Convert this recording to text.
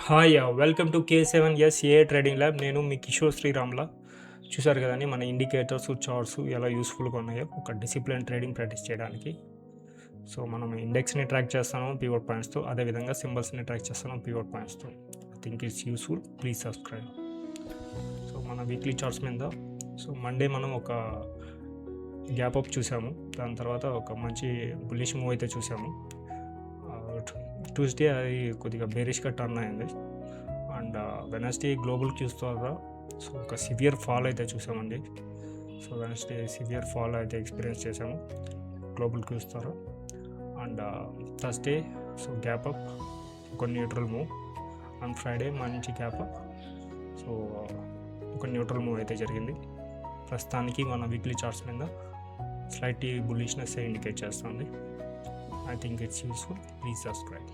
Hi welcome to K7S A trading lab. నేను మీ కిషోర్ శ్రీరామ్లా. చూసారు కదండి మన ఇండికేటర్స్ చార్ట్స్ ఎలా యూస్ఫుల్గా ఉన్నాయో ఒక డిసిప్లిన్ ట్రేడింగ్ ప్రాక్టీస్ చేయడానికి. సో మనం ఇండెక్స్ని ట్రాక్ చేస్తాము పివట్ పాయింట్స్తో, అదేవిధంగా సింబల్స్ని ట్రాక్ చేస్తాము పివట్ పాయింట్స్తో. I think it's useful, please subscribe. So మన వీక్లీ చార్ట్స్ మీద సో మండే మనం ఒక గ్యాప్ అప్ చూసాము, దాని తర్వాత ఒక మంచి బుల్లిష్ మూవ్ అయితే చూసాము. ట్యూస్డే అది కొద్దిగా బేరిష్గా టర్న్ అయింది. అండ్ వెనస్డే గ్లోబల్ క్యూస్ ద్వారా సో ఒక సివియర్ ఫాల్ అయితే చూసామండి. సో వెనస్డే సివియర్ ఫాల్ అయితే ఎక్స్పీరియన్స్ చేసాము గ్లోబల్ క్యూస్ ద్వారా. And Thursday so gap up, ఒక న్యూట్రల్ మూవ్. అండ్ ఫ్రైడే మంచి గ్యాప్ అప్, సో ఒక న్యూట్రల్ మూవ్ అయితే జరిగింది. ప్రస్తుతానికి మన వీక్లీ చార్ట్స్ మీద స్లైట్ బుల్లిష్నెస్ ఇండికేట్ చేస్తుంది. I think it's useful. Please subscribe.